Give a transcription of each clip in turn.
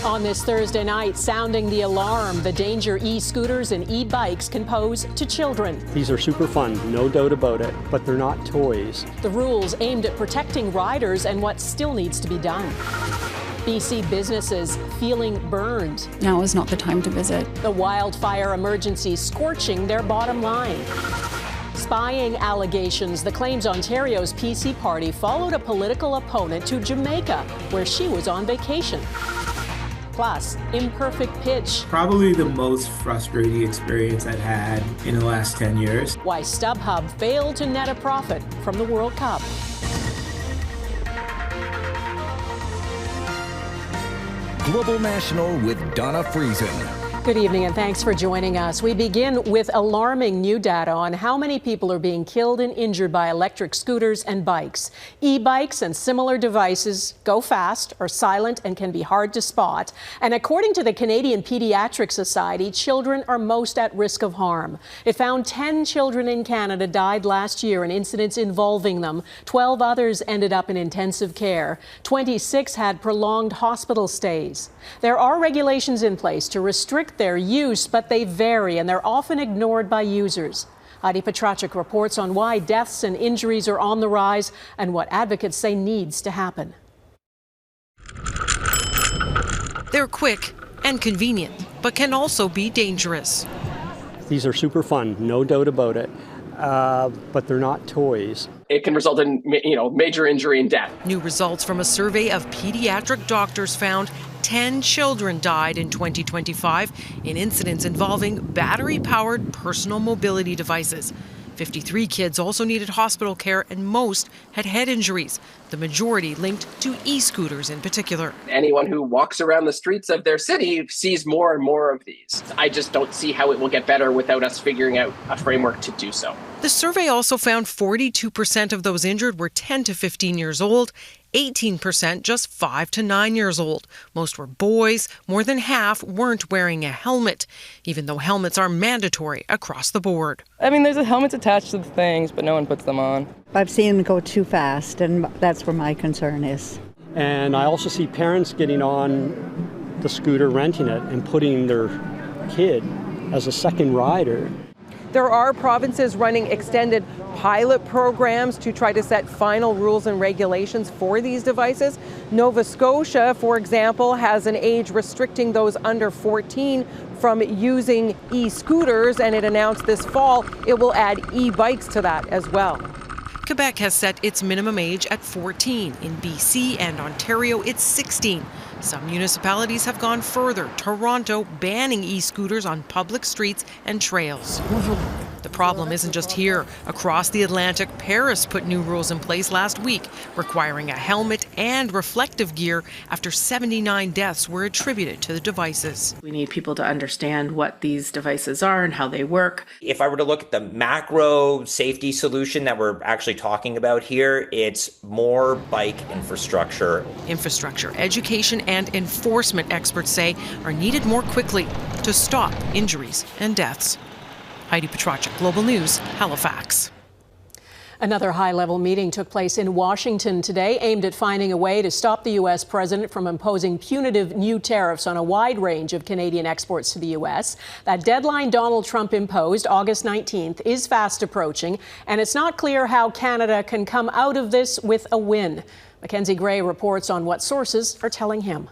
On this Thursday night, sounding the alarm, the danger e-scooters and e-bikes can pose to children. These are super fun, no doubt about it, but they're not toys. The rules aimed at protecting riders and what still needs to be done. BC businesses feeling burned. Now is not the time to visit. The wildfire emergency scorching their bottom line. Spying allegations. The claims Ontario's PC party followed a political opponent to Jamaica, where she was on vacation. Plus, imperfect pitch. Probably the most frustrating experience I've had in the last 10 years. Why StubHub failed to net a profit from the World Cup. Global National with Donna Friesen. Good evening and thanks for joining us. We begin with alarming new data on how many people are being killed and injured by electric scooters and bikes. E-bikes and similar devices go fast, are silent, and can be hard to spot. And according to the Canadian Pediatric Society, children are most at risk of harm. It found 10 children in Canada died last year in incidents involving them. 12 others ended up in intensive care. 26 had prolonged hospital stays. There are regulations in place to restrict their use, but they vary and they're often ignored by users. Heidi Petracek reports on why deaths and injuries are on the rise and what advocates say needs to happen. They're quick and convenient, but can also be dangerous. These are super fun, no doubt about it, but they're not toys. It can result in, major injury and death. New results from a survey of pediatric doctors found 10 children died in 2025 in incidents involving battery-powered personal mobility devices. 53 kids also needed hospital care and most had head injuries, the majority linked to e-scooters in particular. Anyone who walks around the streets of their city sees more and more of these. I just don't see how it will get better without us figuring out a framework to do so. The survey also found 42% of those injured were 10 to 15 years old, 18% just 5 to 9 years old. Most were boys. More than half weren't wearing a helmet, even though helmets are mandatory across the board. I mean, there's helmets attached to the things, but no one puts them on. I've seen them go too fast, and that's where my concern is. And I also see parents getting on the scooter, renting it, and putting their kid as a second rider. There are provinces running extended pilot programs to try to set final rules and regulations for these devices. Nova Scotia, for example, has an age restricting those under 14 from using e-scooters, and it announced this fall it will add e-bikes to that as well. Quebec has set its minimum age at 14. In BC and Ontario, it's 16. Some municipalities have gone further, Toronto banning e-scooters on public streets and trails. The problem isn't just here. Across the Atlantic, Paris put new rules in place last week, requiring a helmet and reflective gear after 79 deaths were attributed to the devices. We need people to understand what these devices are and how they work. If I were to look at the macro safety solution that we're actually talking about here, it's more bike infrastructure. Infrastructure, education, and enforcement, experts say, are needed more quickly to stop injuries and deaths. Heidi Petracek, Global News, Halifax. Another high-level meeting took place in Washington today, aimed at finding a way to stop the U.S. president from imposing punitive new tariffs on a wide range of Canadian exports to the U.S. That deadline Donald Trump imposed, August 19th, is fast approaching, and it's not clear how Canada can come out of this with a win. Mackenzie Gray reports on what sources are telling him.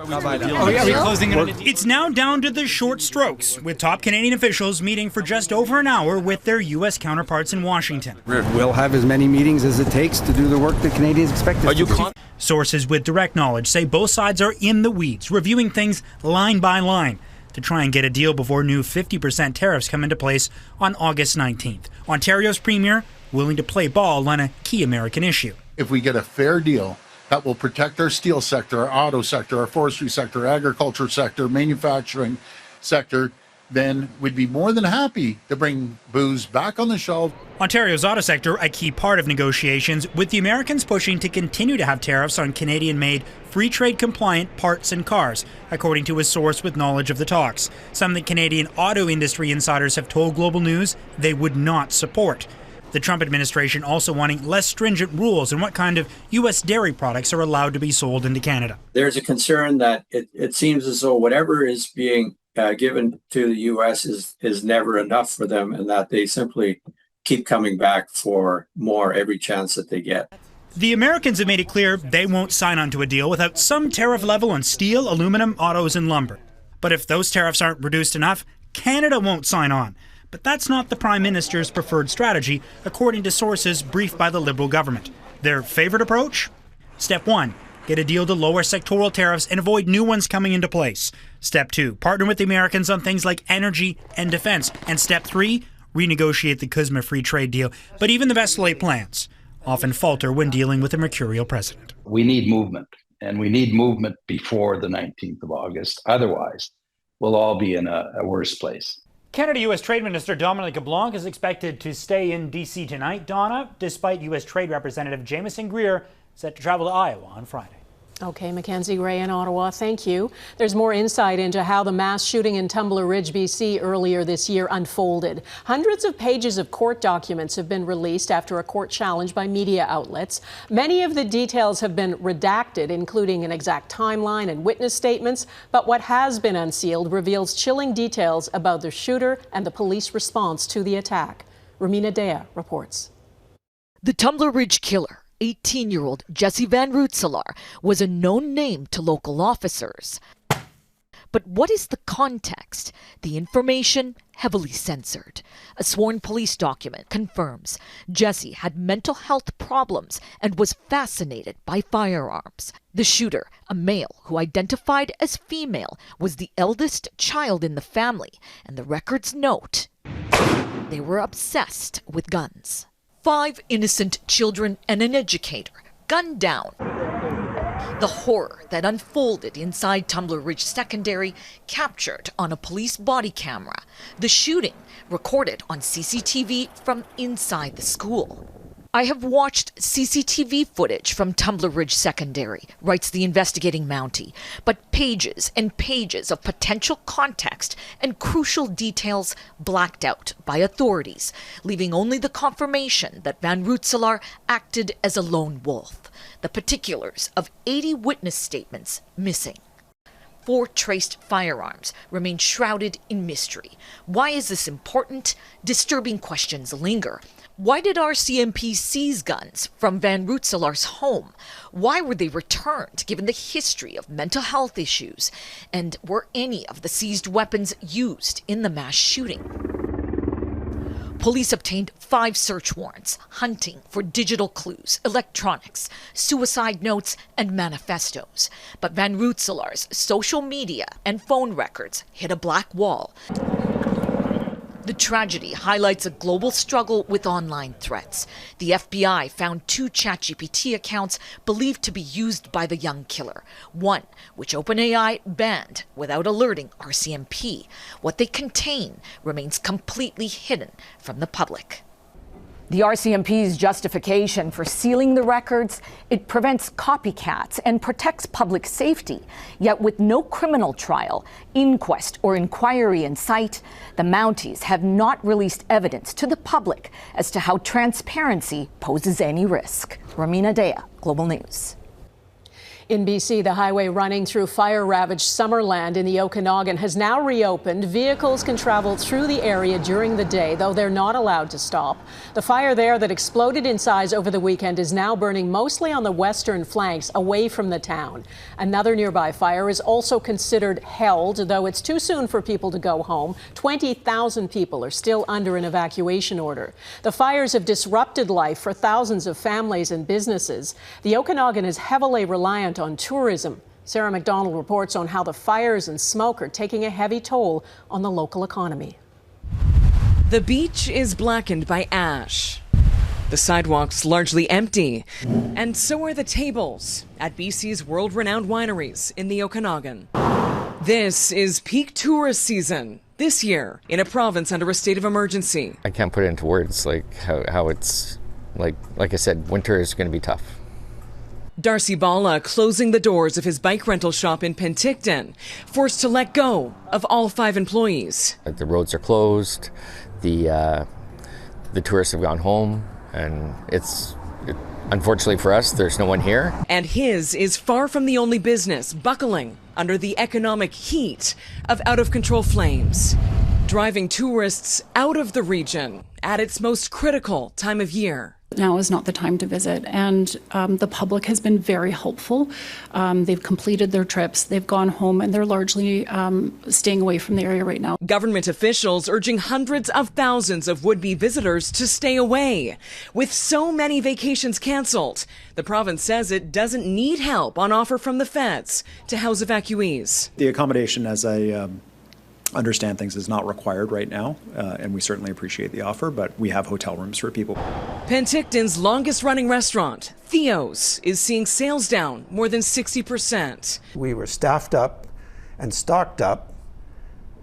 It's now down to the short strokes, with top Canadian officials meeting for just over an hour with their U.S. counterparts in Washington. We'll have as many meetings as it takes to do the work that Canadians expect us to do. Sources with direct knowledge say both sides are in the weeds, reviewing things line by line to try and get a deal before new 50% tariffs come into place on August 19th. Ontario's premier willing to play ball on a key American issue. If we get a fair deal that will protect our steel sector, our auto sector, our forestry sector, agriculture sector, manufacturing sector, then we'd be more than happy to bring booze back on the shelf. Ontario's auto sector, a key part of negotiations, with the Americans pushing to continue to have tariffs on Canadian-made, free trade compliant parts and cars, according to a source with knowledge of the talks. Some of the Canadian auto industry insiders have told Global News they would not support. The Trump administration also wanting less stringent rules on what kind of U.S. dairy products are allowed to be sold into Canada. There's a concern that it seems as though whatever is being given to the U.S. is never enough for them, and that they simply keep coming back for more every chance that they get. The Americans have made it clear they won't sign on to a deal without some tariff level on steel, aluminum, autos, and lumber. But if those tariffs aren't reduced enough, Canada won't sign on. But that's not the Prime Minister's preferred strategy, according to sources briefed by the Liberal government. Their favorite approach? Step 1, get a deal to lower sectoral tariffs and avoid new ones coming into place. Step 2, partner with the Americans on things like energy and defense. And Step 3, renegotiate the CUSMA free trade deal. But even the best laid plans often falter when dealing with a mercurial president. We need movement, and we need movement before the 19th of August. Otherwise, we'll all be in a worse place. Canada-U.S. Trade Minister Dominic LeBlanc is expected to stay in D.C. tonight, Donna, despite U.S. Trade Representative Jamieson Greer set to travel to Iowa on Friday. Okay, Mackenzie Gray in Ottawa, thank you. There's more insight into how the mass shooting in Tumbler Ridge, BC earlier this year unfolded. Hundreds of pages of court documents have been released after a court challenge by media outlets. Many of the details have been redacted, including an exact timeline and witness statements, but what has been unsealed reveals chilling details about the shooter and the police response to the attack. Romina Dea reports. The Tumbler Ridge killer, 18-year-old Jesse Van Rootselaar, was a known name to local officers. But what is the context? The information heavily censored. A sworn police document confirms Jesse had mental health problems and was fascinated by firearms. The shooter, a male who identified as female, was the eldest child in the family, and the records note they were obsessed with guns. 5 innocent children and an educator gunned down. The horror that unfolded inside Tumbler Ridge Secondary captured on a police body camera. The shooting recorded on CCTV from inside the school. I have watched CCTV footage from Tumbler Ridge Secondary, writes the investigating Mountie, but pages and pages of potential context and crucial details blacked out by authorities, leaving only the confirmation that Van Rootselaar acted as a lone wolf. The particulars of 80 witness statements missing. 4 traced firearms remain shrouded in mystery. Why is this important? Disturbing questions linger. Why did RCMP seize guns from Van Rootselaar's home? Why were they returned, given the history of mental health issues? And were any of the seized weapons used in the mass shooting? Police obtained 5 search warrants, hunting for digital clues, electronics, suicide notes, and manifestos. But Van Rootselaar's social media and phone records hit a black wall. The tragedy highlights a global struggle with online threats. The FBI found 2 ChatGPT accounts believed to be used by the young killer. One, which OpenAI banned without alerting RCMP. What they contain remains completely hidden from the public. The RCMP's justification for sealing the records, it prevents copycats and protects public safety. Yet with no criminal trial, inquest or inquiry in sight, the Mounties have not released evidence to the public as to how transparency poses any risk. Romina Dea, Global News. In BC, the highway running through fire-ravaged Summerland in the Okanagan has now reopened. Vehicles can travel through the area during the day, though they're not allowed to stop. The fire there that exploded in size over the weekend is now burning mostly on the western flanks, away from the town. Another nearby fire is also considered held, though it's too soon for people to go home. 20,000 people are still under an evacuation order. The fires have disrupted life for thousands of families and businesses. The Okanagan is heavily reliant on tourism. Sarah MacDonald reports on how the fires and smoke are taking a heavy toll on the local economy. The beach is blackened by ash. The sidewalks largely empty. And so are the tables at BC's world-renowned wineries in the Okanagan. This is peak tourist season this year in a province under a state of emergency. I can't put it into words like how it's like I said, winter is going to be tough. Darcy Bala closing the doors of his bike rental shop in Penticton, forced to let go of all 5 employees. The roads are closed. The the tourists have gone home, and unfortunately for us, there's no one here. And his is far from the only business buckling under the economic heat of out-of-control flames, driving tourists out of the region at its most critical time of year. Now is not the time to visit, and the public has been very helpful. They've completed their trips, they've gone home, and they're largely staying away from the area right now. Government officials urging hundreds of thousands of would-be visitors to stay away. With so many vacations canceled, the province says it doesn't need help on offer from the feds to house evacuees. The accommodation, as I understand things, is not required right now, and we certainly appreciate the offer, but we have hotel rooms for people. Penticton's longest-running restaurant, Theo's, is seeing sales down more than 60%. We were staffed up and stocked up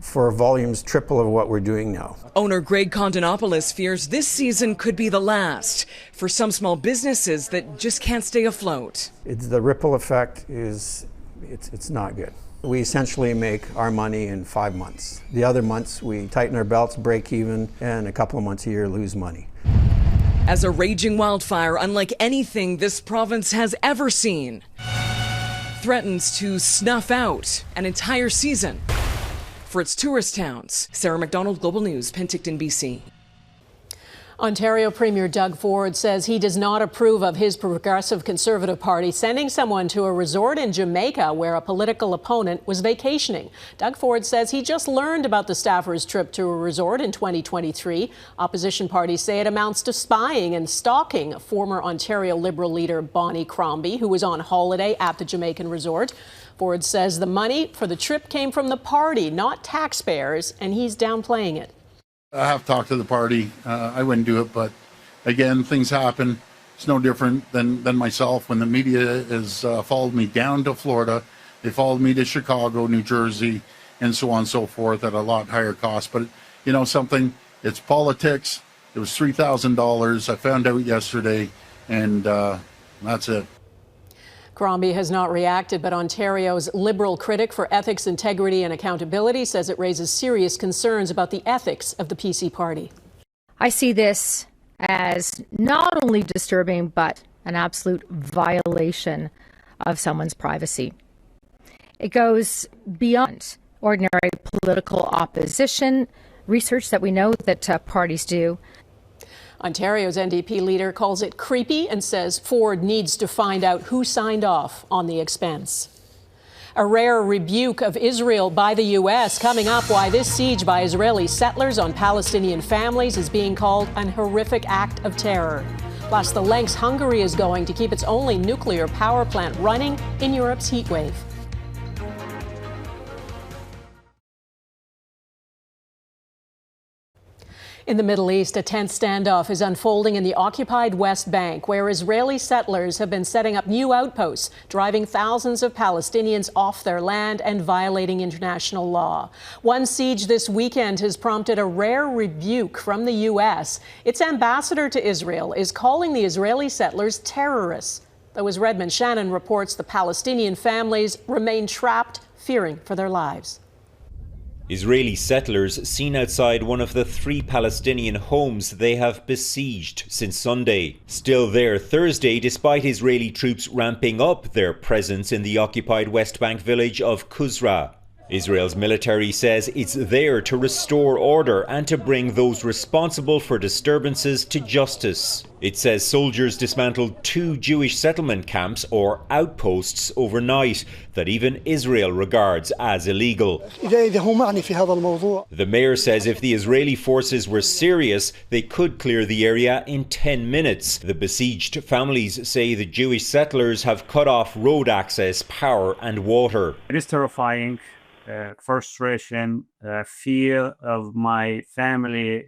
for volumes triple of what we're doing now. Owner Greg Kondonopoulos fears this season could be the last for some small businesses that just can't stay afloat. The ripple effect is it's not good. We essentially make our money in 5 months. The other months we tighten our belts, break even, and a couple of months a year lose money. As a raging wildfire unlike anything this province has ever seen threatens to snuff out an entire season for its tourist towns. Sarah MacDonald, Global News, Penticton, BC. Ontario Premier Doug Ford says he does not approve of his Progressive Conservative Party sending someone to a resort in Jamaica where a political opponent was vacationing. Doug Ford says he just learned about the staffer's trip to a resort in 2023. Opposition parties say it amounts to spying and stalking former Ontario Liberal leader Bonnie Crombie, who was on holiday at the Jamaican resort. Ford says the money for the trip came from the party, not taxpayers, and he's downplaying it. I have talked to the party. I wouldn't do it, but again, things happen. It's no different than myself. When the media has followed me down to Florida, they followed me to Chicago, New Jersey, and so on and so forth at a lot higher cost. But you know something? It's politics. It was $3,000. I found out yesterday, and that's it. Crombie has not reacted, but Ontario's Liberal critic for ethics, integrity and accountability says it raises serious concerns about the ethics of the PC party. I see this as not only disturbing, but an absolute violation of someone's privacy. It goes beyond ordinary political opposition, research that we know that parties do. Ontario's NDP leader calls it creepy and says Ford needs to find out who signed off on the expense. A rare rebuke of Israel by the U.S. coming up, why this siege by Israeli settlers on Palestinian families is being called an horrific act of terror. Plus, the lengths Hungary is going to keep its only nuclear power plant running in Europe's heat wave. In the Middle East, a tense standoff is unfolding in the occupied West Bank, where Israeli settlers have been setting up new outposts, driving thousands of Palestinians off their land and violating international law. One siege this weekend has prompted a rare rebuke from the U.S. Its ambassador to Israel is calling the Israeli settlers terrorists. Though, as Redmond Shannon reports, the Palestinian families remain trapped, fearing for their lives. Israeli settlers seen outside one of the 3 Palestinian homes they have besieged since Sunday. Still there Thursday, despite Israeli troops ramping up their presence in the occupied West Bank village of Qusra. Israel's military says it's there to restore order and to bring those responsible for disturbances to justice. It says soldiers dismantled 2 Jewish settlement camps or outposts overnight that even Israel regards as illegal. The mayor says if the Israeli forces were serious, they could clear the area in 10 minutes. The besieged families say the Jewish settlers have cut off road access, power and water. It is terrifying. Frustration, fear of my family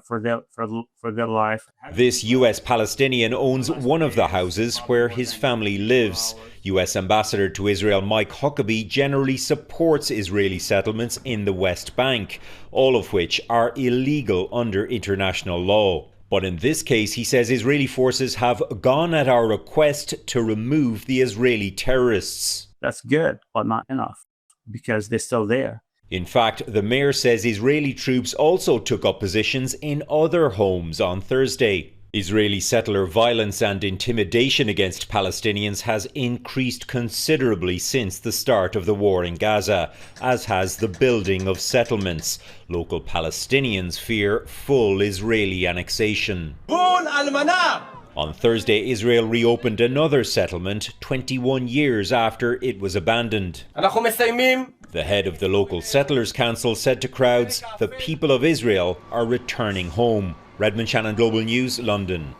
for their life. This US Palestinian owns one of the houses where his family lives. US Ambassador to Israel Mike Huckabee generally supports Israeli settlements in the West Bank, all of which are illegal under international law. But in this case, he says Israeli forces have gone at our request to remove the Israeli terrorists. That's good, but not enough, because they're still there. In fact, the mayor says Israeli troops also took up positions in other homes on Thursday. Israeli settler violence and intimidation against Palestinians has increased considerably since the start of the war in Gaza, as has the building of settlements. Local Palestinians fear full Israeli annexation. On Thursday, Israel reopened another settlement 21 years after it was abandoned. The head of the local settlers council said to crowds, the people of Israel are returning home. Redmond Shannon, Global News, London.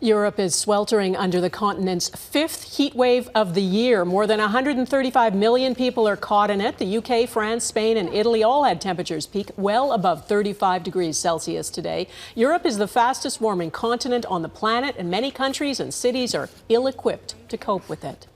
Europe is sweltering under the continent's fifth heat wave of the year. More than 135 million people are caught in it. The UK, France, Spain and Italy all had temperatures peak well above 35 degrees Celsius today. Europe is the fastest warming continent on the planet, and many countries and cities are ill-equipped to cope with it.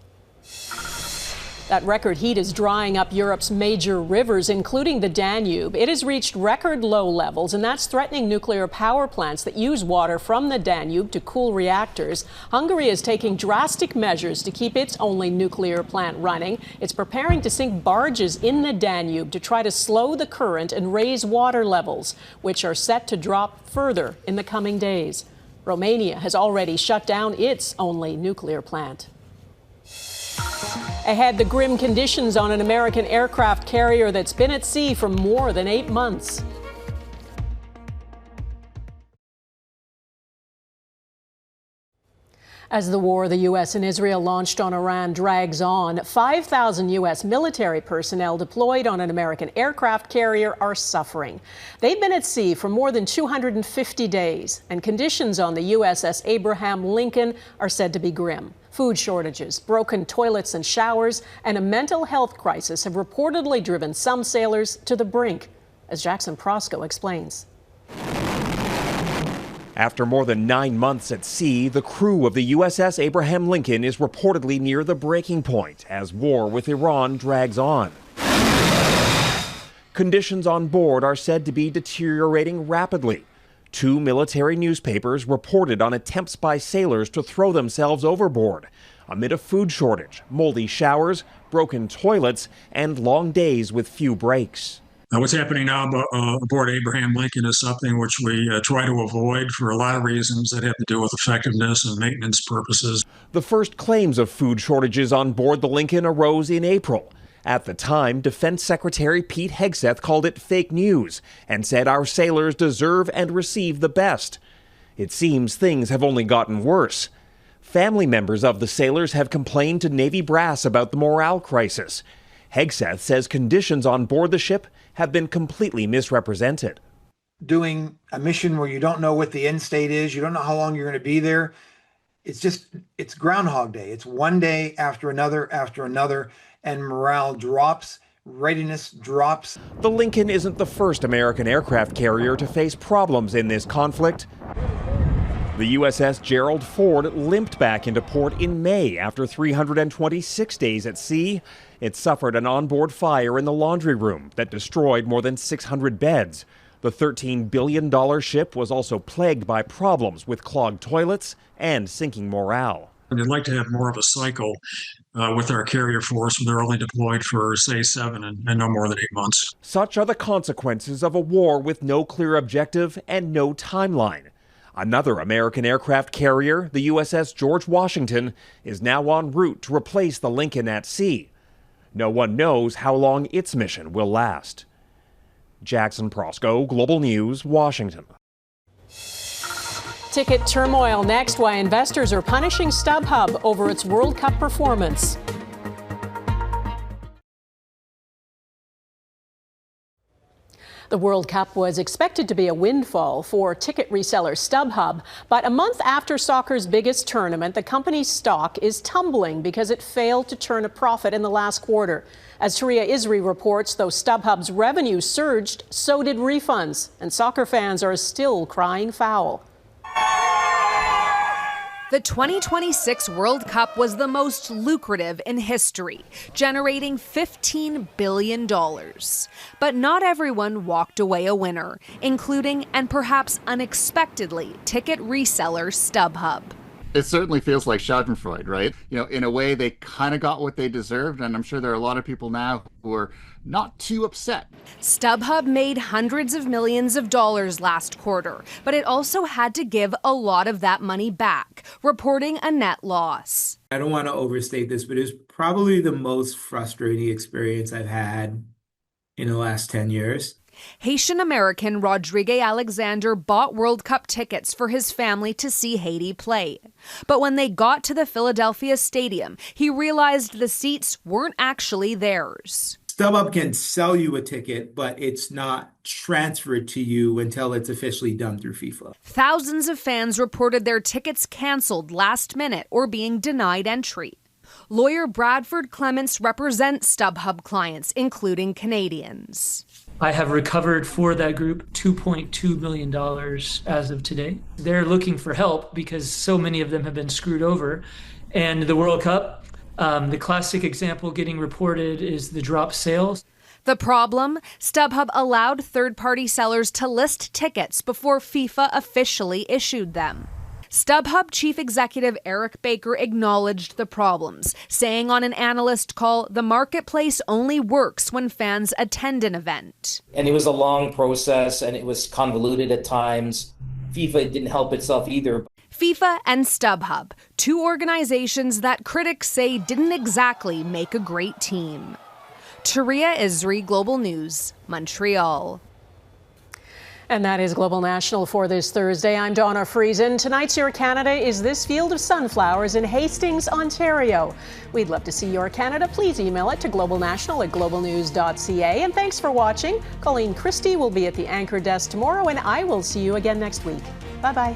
That record heat is drying up Europe's major rivers, including the Danube. It has reached record low levels, and that's threatening nuclear power plants that use water from the Danube to cool reactors. Hungary is taking drastic measures to keep its only nuclear plant running. It's preparing to sink barges in the Danube to try to slow the current and raise water levels, which are set to drop further in the coming days. Romania has already shut down its only nuclear plant. Ahead, the grim conditions on an American aircraft carrier that's been at sea for more than 8 months. As the war the U.S. and Israel launched on Iran drags on, 5,000 U.S. military personnel deployed on an American aircraft carrier are suffering. They've been at sea for more than 250 days, and conditions on the USS Abraham Lincoln are said to be grim. Food shortages, broken toilets and showers, and a mental health crisis have reportedly driven some sailors to the brink, as Jackson Prosco explains. After more than 9 months at sea, the crew of the USS Abraham Lincoln is reportedly near the breaking point as war with Iran drags on. Conditions on board are said to be deteriorating rapidly. 2 military newspapers reported on attempts by sailors to throw themselves overboard amid a food shortage, moldy showers, broken toilets, and long days with few breaks. What's happening now aboard Abraham Lincoln is something which we try to avoid for a lot of reasons that have to do with effectiveness and maintenance purposes. The first claims of food shortages on board the Lincoln arose in April. At the time, Defense Secretary Pete Hegseth called it fake news and said our sailors deserve and receive the best. It seems things have only gotten worse. Family members of the sailors have complained to Navy brass about the morale crisis. Hegseth says conditions on board the ship have been completely misrepresented. Doing a mission where you don't know what the end state is, you don't know how long you're going to be there. It's Groundhog Day. It's one day after another, and morale drops, readiness drops. The Lincoln isn't the first American aircraft carrier to face problems in this conflict. The USS Gerald Ford limped back into port in May after 326 days at sea. It suffered an onboard fire in the laundry room that destroyed more than 600 beds. The $13 billion ship was also plagued by problems with clogged toilets and sinking morale. I'd like to have more of a cycle with our carrier force when they're only deployed for, say, 7 and no more than 8 months. Such are the consequences of a war with no clear objective and no timeline. Another American aircraft carrier, the USS George Washington, is now en route to replace the Lincoln at sea. No one knows how long its mission will last. Jackson Prosco, Global News, Washington. Ticket turmoil next, why investors are punishing StubHub over its World Cup performance. The World Cup was expected to be a windfall for ticket reseller StubHub, but a month after soccer's biggest tournament, the company's stock is tumbling because it failed to turn a profit in the last quarter. As Taria Isri reports, though StubHub's revenue surged, so did refunds, and soccer fans are still crying foul. The 2026 World Cup was the most lucrative in history, generating $15 billion. But not everyone walked away a winner, including, and perhaps unexpectedly, ticket reseller StubHub. It certainly feels like schadenfreude, right? In a way, they kind of got what they deserved, and I'm sure there are a lot of people now who are not too upset. StubHub made hundreds of millions of dollars last quarter, but it also had to give a lot of that money back, reporting a net loss. I don't want to overstate this, but it was probably the most frustrating experience I've had in the last 10 years. Haitian-American Rodrigue Alexander bought World Cup tickets for his family to see Haiti play. But when they got to the Philadelphia Stadium, he realized the seats weren't actually theirs. StubHub can sell you a ticket, but it's not transferred to you until it's officially done through FIFA. Thousands of fans reported their tickets canceled last minute or being denied entry. Lawyer Bradford Clements represents StubHub clients, including Canadians. I have recovered for that group $2.2 million as of today. They're looking for help because so many of them have been screwed over. And the World Cup, the classic example getting reported is the drop sales. The problem? StubHub allowed third-party sellers to list tickets before FIFA officially issued them. StubHub Chief Executive Eric Baker acknowledged the problems, saying on an analyst call, the marketplace only works when fans attend an event. And it was a long process and it was convoluted at times. FIFA didn't help itself either. FIFA and StubHub, two organizations that critics say didn't exactly make a great team. Taria Isri, Global News, Montreal. And that is Global National for this Thursday. I'm Donna Friesen. Tonight's Your Canada is this field of sunflowers in Hastings, Ontario. We'd love to see your Canada. Please email it to globalnational@globalnews.ca. And thanks for watching. Colleen Christie will be at the anchor desk tomorrow, and I will see you again next week. Bye-bye.